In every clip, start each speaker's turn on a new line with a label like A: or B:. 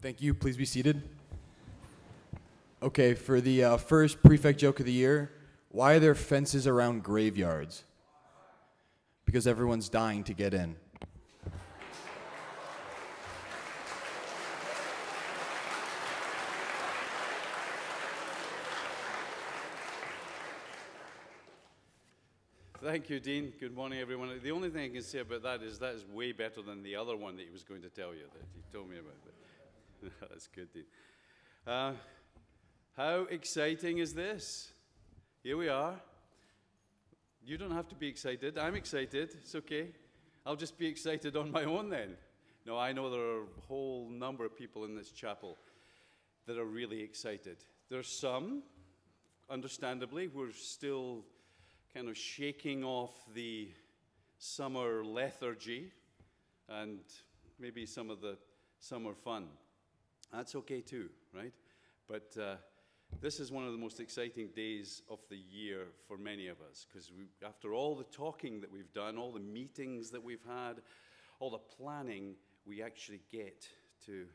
A: Thank you. Please be seated. Okay, for the first prefect joke of the year, why are there fences around graveyards? Because everyone's dying to get in.
B: Thank you, Dean. Good morning, everyone. The only thing I can say about that is way better than the other one that he was going to tell you, that he told me about. But that's good, Dean. How exciting is this? Here we are. You don't have to be excited. I'm excited. It's okay. I'll just be excited on my own then. No, I know there are a whole number of people in this chapel that are really excited. There's some, understandably, who are still kind of shaking off the summer lethargy and maybe some of the summer fun. That's okay too, right? But this is one of the most exciting days of the year for many of us, because after all the talking that we've done, all the meetings that we've had, all the planning, we actually get to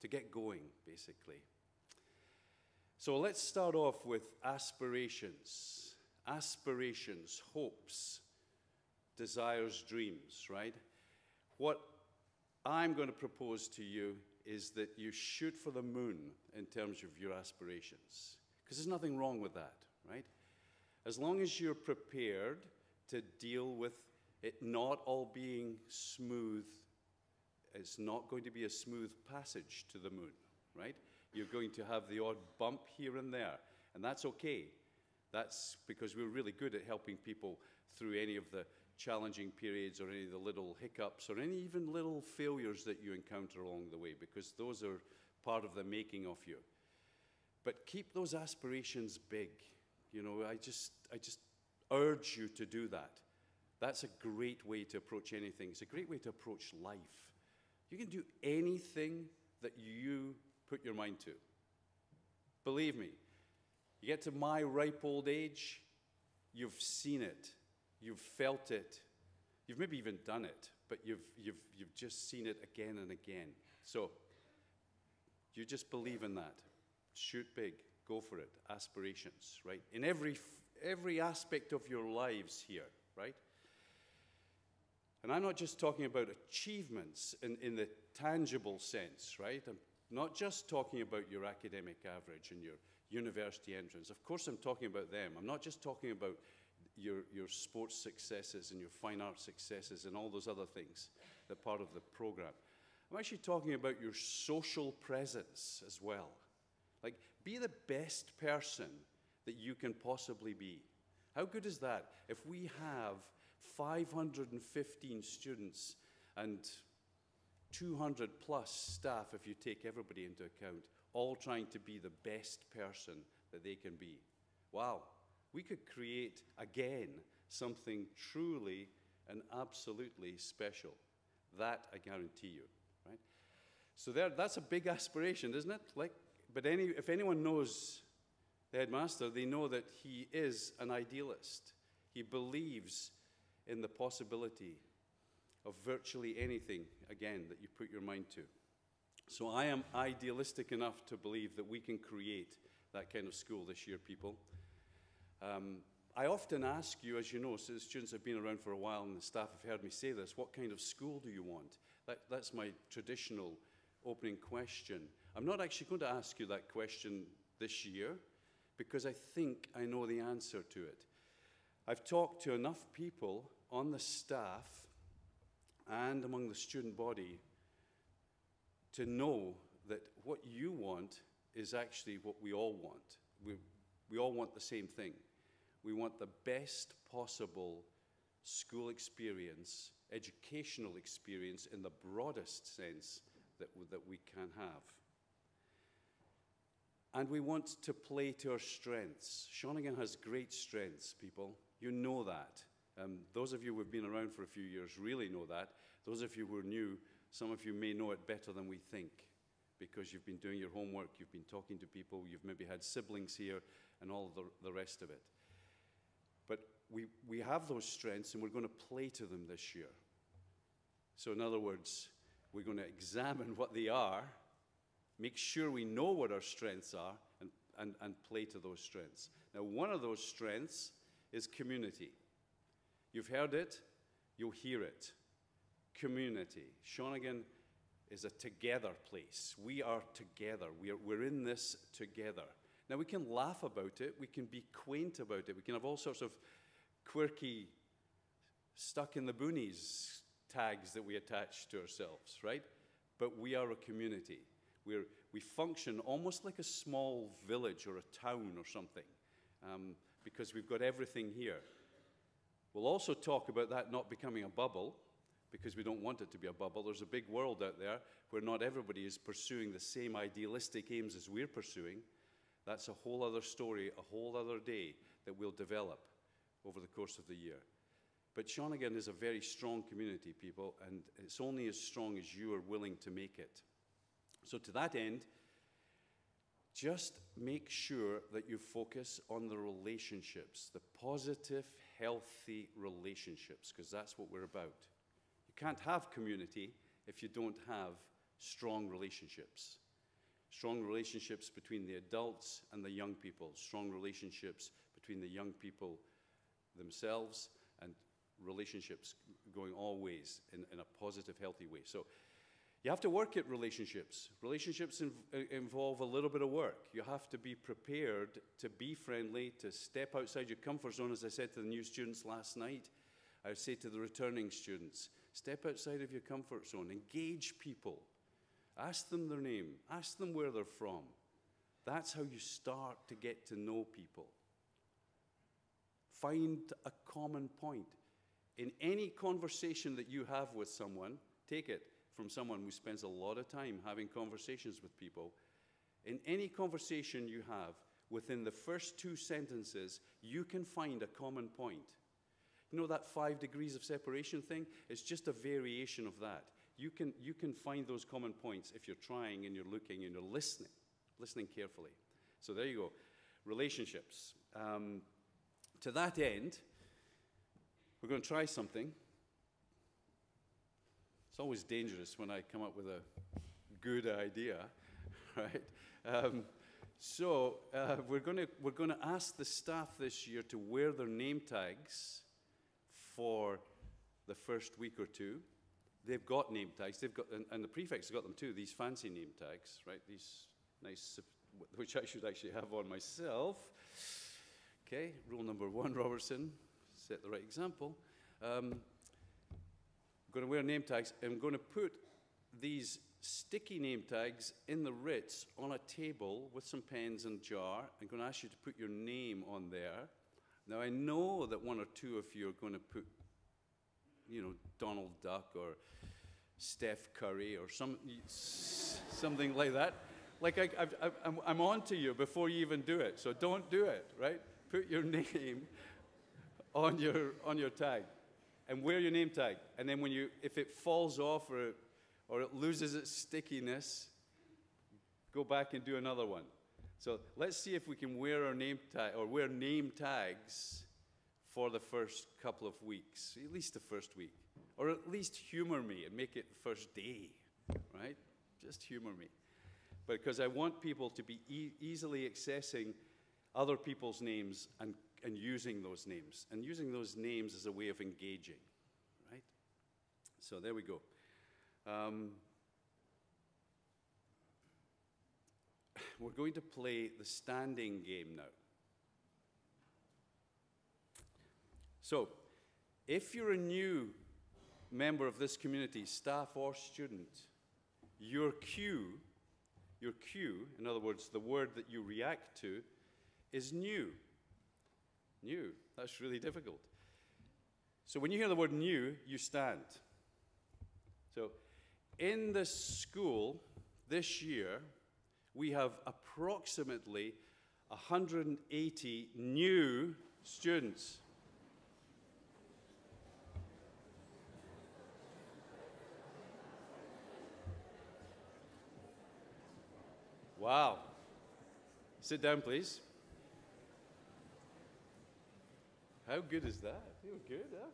B: get going, basically. So let's start off with aspirations. Aspirations, hopes, desires, dreams, right? What I'm going to propose to you is that you shoot for the moon in terms of your aspirations, because there's nothing wrong with that, right? As long as you're prepared to deal with it not all being smooth, it's not going to be a smooth passage to the moon, right? You're going to have the odd bump here and there, and that's okay. That's because we're really good at helping people through any of the challenging periods or any of the little hiccups or any even little failures that you encounter along the way, because those are part of the making of you. But keep those aspirations big. You know, I just urge you to do that. That's a great way to approach anything. It's a great way to approach life. You can do anything that you put your mind to. Believe me. You get to my ripe old age, you've seen it, you've felt it, you've maybe even done it, but you've just seen it again and again. So you just believe in that. Shoot big, go for it. Aspirations, right? In every aspect of your lives here, right? And I'm not just talking about achievements in the tangible sense, right? I'm not just talking about your academic average and your university entrance. Of course I'm talking about them. I'm not just talking about your sports successes and your fine arts successes and all those other things that are part of the program. I'm actually talking about your social presence as well. Like, be the best person that you can possibly be. How good is that if we have 515 students and 200 plus staff, if you take everybody into account, all trying to be the best person that they can be? Wow, we could create, again, something truly and absolutely special. That I guarantee you, right? So that's a big aspiration, isn't it? But if anyone knows the headmaster, they know that he is an idealist. He believes in the possibility of virtually anything, again, that you put your mind to. So I am idealistic enough to believe that we can create that kind of school this year, people. I often ask you, as you know, so the students have been around for a while and the staff have heard me say this, what kind of school do you want? That's my traditional opening question. I'm not actually going to ask you that question this year, because I think I know the answer to it. I've talked to enough people on the staff and among the student body to know that what you want is actually what we all want. We all want the same thing. We want the best possible school experience, educational experience in the broadest sense that we can have. And we want to play to our strengths. Shawnigan has great strengths, people. You know that. Those of you who have been around for a few years really know that. Those of you who are new, some of you may know it better than we think, because you've been doing your homework, you've been talking to people, you've maybe had siblings here, and all the rest of it. But we have those strengths, and we're going to play to them this year. So in other words, We're going to examine what they are, make sure we know what our strengths are, and play to those strengths. Now, one of those strengths is community. You've heard it, you'll hear it. Community. Shawnigan is a together place. We are together. We're in this together. Now, we can laugh about it. We can be quaint about it. We can have all sorts of quirky, stuck in the boonies tags that we attach to ourselves, right? But we are a community. We function almost like a small village or a town or something, because we've got everything here. We'll also talk about that not becoming a bubble, because we don't want it to be a bubble. There's a big world out there where not everybody is pursuing the same idealistic aims as we're pursuing. That's a whole other story, a whole other day that we'll develop over the course of the year. But Shawnigan is a very strong community, people, and it's only as strong as you are willing to make it. So to that end, just make sure that you focus on the relationships, the positive, healthy relationships, because that's what we're about. You can't have community if you don't have strong relationships. Strong relationships between the adults and the young people. Strong relationships between the young people themselves, and relationships going all ways in a positive, healthy way. So you have to work at relationships. Relationships involve a little bit of work. You have to be prepared to be friendly, to step outside your comfort zone. As I said to the new students last night, I would say to the returning students, step outside of your comfort zone. Engage people. Ask them their name. Ask them where they're from. That's how you start to get to know people. Find a common point. In any conversation that you have with someone, take it from someone who spends a lot of time having conversations with people. In any conversation you have, within the first 2 sentences, you can find a common point. You know that 5 degrees of separation thing? It's just a variation of that. You can find those common points if you're trying and you're looking and you're listening carefully. So there you go. Relationships. To that end, we're going to try something. It's always dangerous when I come up with a good idea, right? We're going to ask the staff this year to wear their name tags for the first week or two. They've got name tags. They've got, and the prefects have got them too. These fancy name tags, right? These nice, which I should actually have on myself. Okay, rule number 1, Robertson, set the right example. I'm going to wear name tags. I'm going to put these sticky name tags in the Ritz on a table with some pens and jar. I'm going to ask you to put your name on there. Now, I know that 1 or 2 of you are going to put, Donald Duck or Steph Curry or something like that. Like I'm on to you before you even do it, so don't do it, right? Put your name on your tag and wear your name tag. And then if it falls off or it loses its stickiness, go back and do another one. So let's see if we can wear our name tag or wear name tags for the first couple of weeks, at least the first week, or at least humor me and make it the first day, right? Just humor me. But because I want people to be easily accessing other people's names and using those names, and using those names as a way of engaging, right? So there we go. We're going to play the standing game now. So, if you're a new member of this community, staff or student, your cue, in other words, the word that you react to, is new. New. That's really difficult. So when you hear the word new, you stand. So in this school, this year, we have approximately 180 new students. Wow. Sit down, please. How good is that? You were good, huh?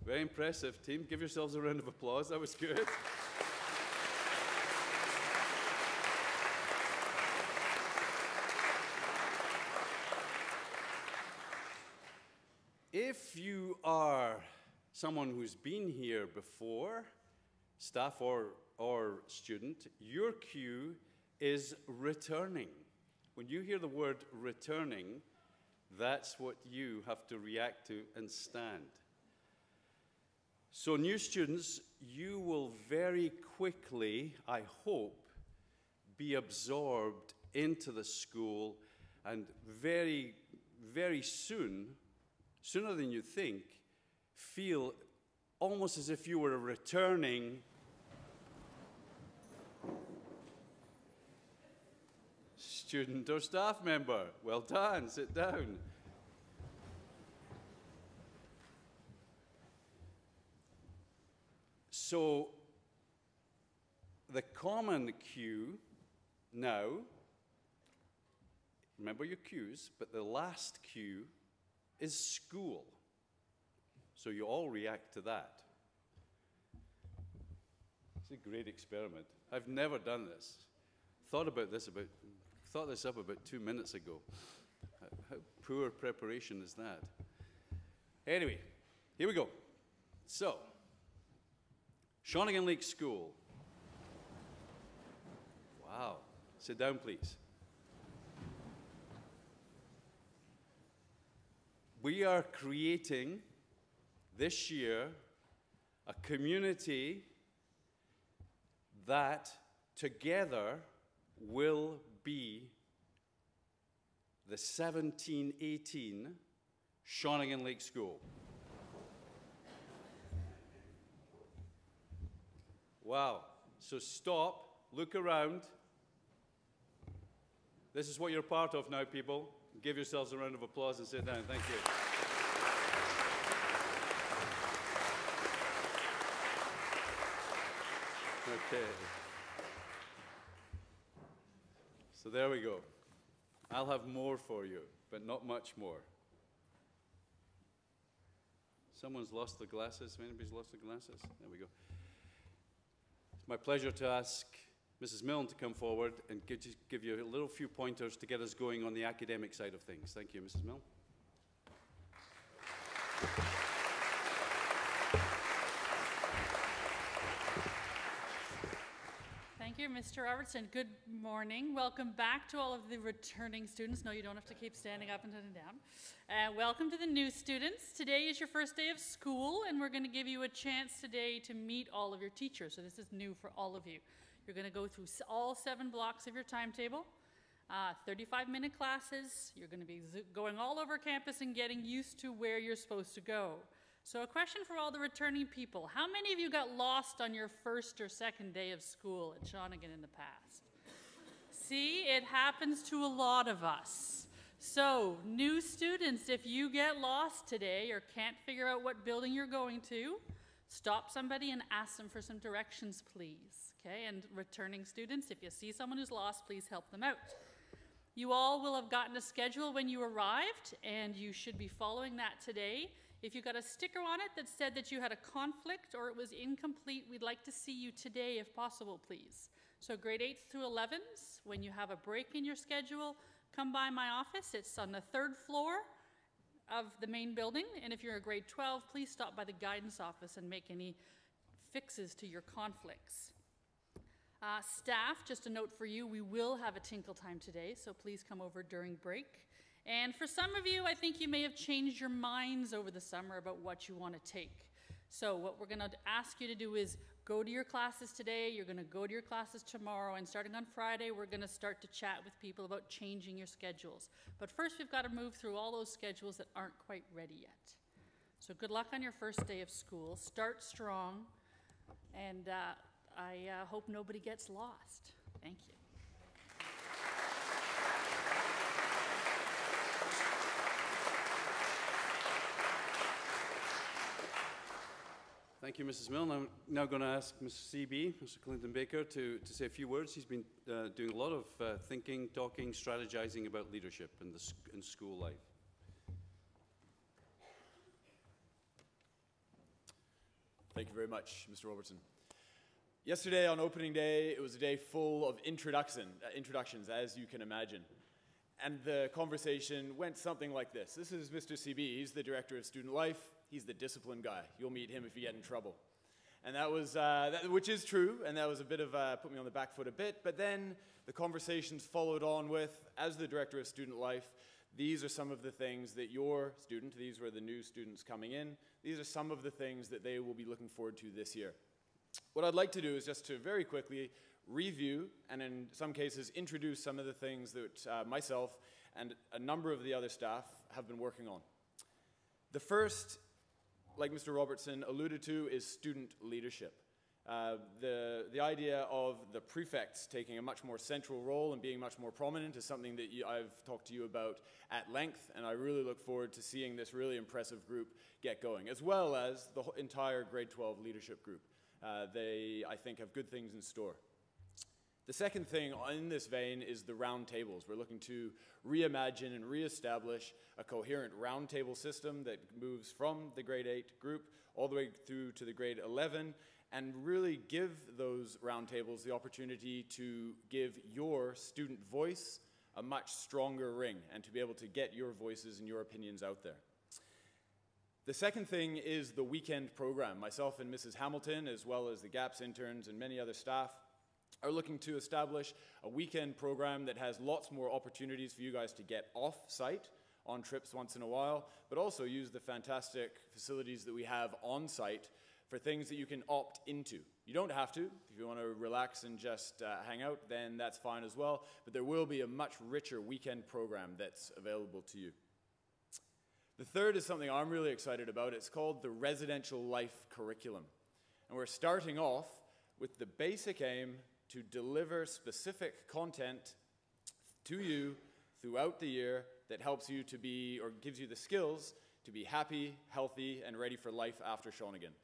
B: Very impressive, team. Give yourselves a round of applause. That was good. If you are someone who's been here before, staff or student, your cue is returning. When you hear the word returning, that's what you have to react to and stand. So new students, you will very quickly, I hope, be absorbed into the school, and very, very soon, sooner than you think, feel almost as if you were returning student or staff member. Well done, sit down. So the common cue now, remember your cues, but the last cue is school. So you all react to that. It's a great experiment. I've never done this. Thought this up about 2 minutes ago. How poor preparation is that? Anyway, here we go. So, Shawnigan Lake School. Wow. Sit down, please. We are creating this year a community that together will be the 1718 Shawnigan Lake School. Wow. So stop, look around. This is what you're part of now, people. Give yourselves a round of applause and sit down. Thank you. Okay. So there we go. I'll have more for you, but not much more. Someone's lost the glasses. Anybody's lost the glasses? There we go. It's my pleasure to ask Mrs. Milne to come forward and give you a little few pointers to get us going on the academic side of things. Thank you, Mrs. Milne.
C: Thank you, Mr. Robertson. Good morning. Welcome back to all of the returning students. No, you don't have to keep standing up and sitting down. Welcome to the new students. Today is your first day of school, and we're going to give you a chance today to meet all of your teachers. So this is new for all of you. You're going to go through all 7 blocks of your timetable, 35-minute classes. You're going to be going all over campus and getting used to where you're supposed to go. So a question for all the returning people. How many of you got lost on your first or second day of school at Shawnigan in the past? See, it happens to a lot of us. So new students, if you get lost today or can't figure out what building you're going to, stop somebody and ask them for some directions, please. Okay, and returning students, if you see someone who's lost, please help them out. You all will have gotten a schedule when you arrived, and you should be following that today. If you got a sticker on it that said that you had a conflict or it was incomplete, we'd like to see you today if possible, please. So grade 8s through 11s, when you have a break in your schedule, come by my office. It's on the 3rd floor of the main building. And if you're a grade 12, please stop by the guidance office and make any fixes to your conflicts. Staff, just a note for you, we will have a tinkle time today, so please come over during break. And for some of you, I think you may have changed your minds over the summer about what you want to take. So what we're going to ask you to do is go to your classes today, you're going to go to your classes tomorrow, and starting on Friday, we're going to start to chat with people about changing your schedules. But first, we've got to move through all those schedules that aren't quite ready yet. So good luck on your first day of school. Start strong, and I hope nobody gets lost. Thank you.
B: Thank you, Mrs. Milne. I'm now going to ask Mr. CB, Mr. Clinton Baker, to say a few words. He's been doing a lot of thinking, talking, strategizing about leadership in school life.
D: Thank you very much, Mr. Robertson. Yesterday on opening day, it was a day full of introductions, as you can imagine. And the conversation went something like this. This is Mr. CB. He's the director of student life. He's the discipline guy. You'll meet him if you get in trouble. And that was, which is true, and that was a bit of, put me on the back foot a bit. But then the conversations followed on with, as the director of student life, these are some of the things that your student, these were the new students coming in, these are some of the things that they will be looking forward to this year. What I'd like to do is just to very quickly review, and in some cases introduce some of the things that myself and a number of the other staff have been working on. The first, like Mr. Robertson alluded to, is student leadership. The idea of the prefects taking a much more central role and being much more prominent is something that I've talked to you about at length, and I really look forward to seeing this really impressive group get going, as well as the entire grade 12 leadership group. They, I think, have good things in store. The second thing in this vein is the round tables. We're looking to reimagine and reestablish a coherent round table system that moves from the grade 8 group all the way through to the grade 11, and really give those round tables the opportunity to give your student voice a much stronger ring and to be able to get your voices and your opinions out there. The second thing is the weekend program. Myself and Mrs. Hamilton, as well as the GAPS interns and many other staff, are looking to establish a weekend program that has lots more opportunities for you guys to get off-site on trips once in a while, but also use the fantastic facilities that we have on-site for things that you can opt into. You don't have to. If you want to relax and just hang out, then that's fine as well, but there will be a much richer weekend program that's available to you. The third is something I'm really excited about. It's called the Residential Life Curriculum. And we're starting off with the basic aim to deliver specific content to you throughout the year that helps you to be, or gives you the skills to be happy, healthy, and ready for life after Shawnigan.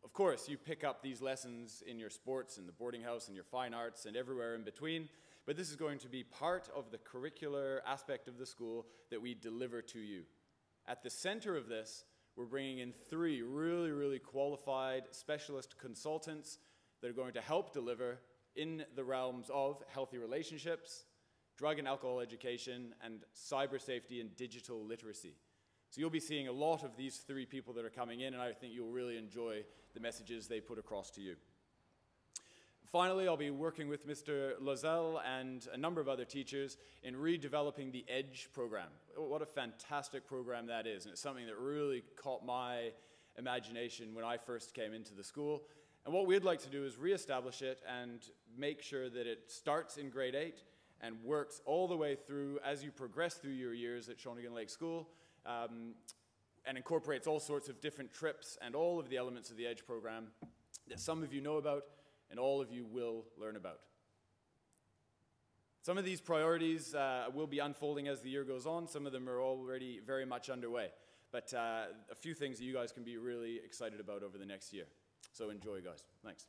D: Of course, you pick up these lessons in your sports, in the boarding house, in your fine arts, and everywhere in between, but this is going to be part of the curricular aspect of the school that we deliver to you. At the center of this, we're bringing in 3 really, really qualified specialist consultants that are going to help deliver in the realms of healthy relationships, drug and alcohol education, and cyber safety and digital literacy. So you'll be seeing a lot of these 3 people that are coming in, and I think you'll really enjoy the messages they put across to you. Finally, I'll be working with Mr. Lozelle and a number of other teachers in redeveloping the EDGE program. What a fantastic program that is, and it's something that really caught my imagination when I first came into the school. And what we'd like to do is reestablish it and make sure that it starts in grade 8 and works all the way through as you progress through your years at Shawnigan Lake School, and incorporates all sorts of different trips and all of the elements of the EDGE program that some of you know about and all of you will learn about. Some of these priorities will be unfolding as the year goes on. Some of them are already very much underway. But a few things that you guys can be really excited about over the next year. So enjoy, guys. Thanks.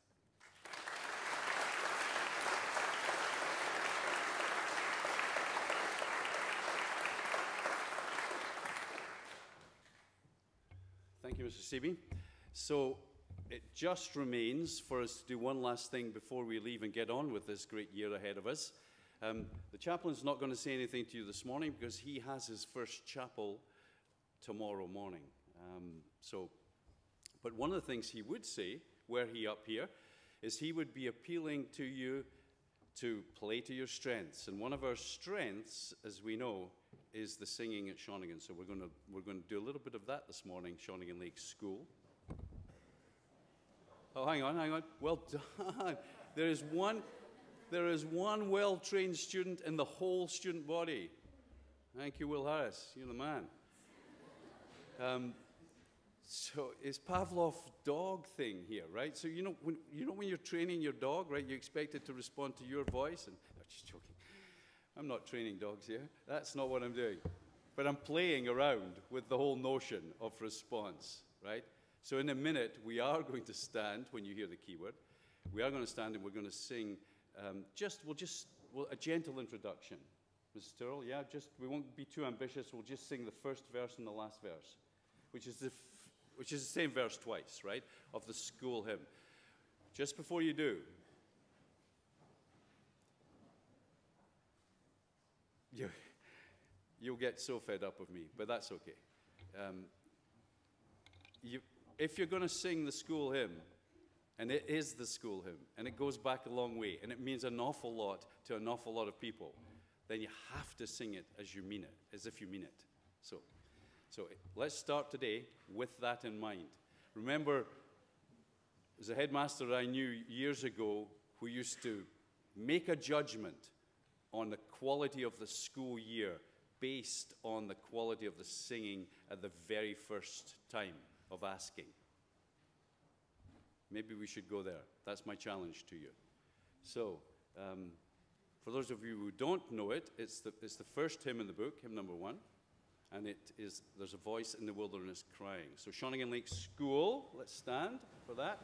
B: Thank you, Mr. Sebi. So it just remains for us to do one last thing before we leave and get on with this great year ahead of us. The chaplain's not going to say anything to you this morning because he has his first chapel tomorrow morning. But one of the things he would say, were he up here, is he would be appealing to you to play to your strengths. And one of our strengths, as we know, is the singing at Shawnigan. So we're going to do a little bit of that this morning, Shawnigan Lake School. Oh, hang on. Well done. There is one well-trained student in the whole student body. Thank you, Will Harris. You're the man. So it's Pavlov dog thing here, right? So you know when you're training your dog, right? You expect it to respond to your voice. And no, just joking. I'm not training dogs here. That's not what I'm doing. But I'm playing around with the whole notion of response, right? So in a minute, we are going to stand when you hear the keyword. We are going to stand and we're going to sing a gentle introduction. Mrs. Tyrrell, yeah, we won't be too ambitious. We'll just sing the first verse and the last verse, which is the same verse twice, right, of the school hymn. Just before you do, You'll get so fed up with me, but that's okay. If you're going to sing the school hymn, and it is the school hymn, and it goes back a long way, and it means an awful lot to an awful lot of people, then you have to sing it as you mean it, as if you mean it. So let's start today with that in mind. Remember, there's a headmaster I knew years ago who used to make a judgment on the quality of the school year based on the quality of the singing at the very first time of asking. Maybe we should go there. That's my challenge to you. So, for those of you who don't know it, it's the first hymn in the book, hymn number 1, and it is There's a Voice in the Wilderness Crying. So Shawnigan Lake School, let's stand for that.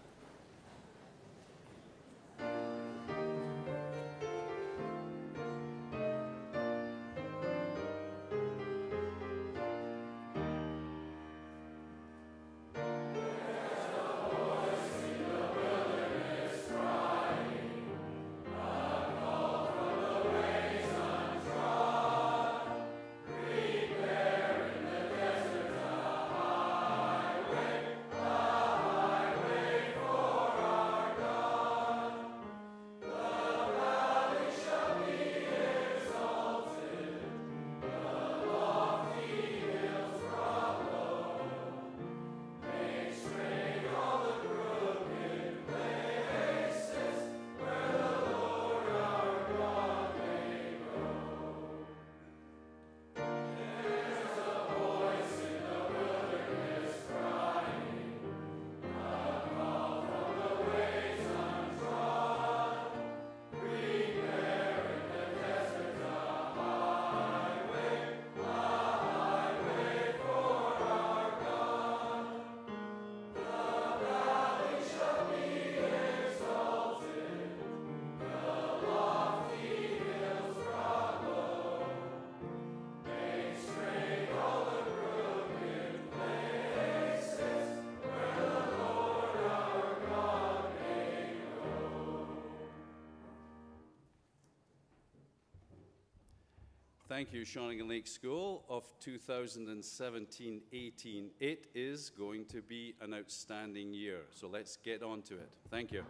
B: Thank you, Shawnigan Lake School of 2017-18. It is going to be an outstanding year, so let's get on to it. Thank you.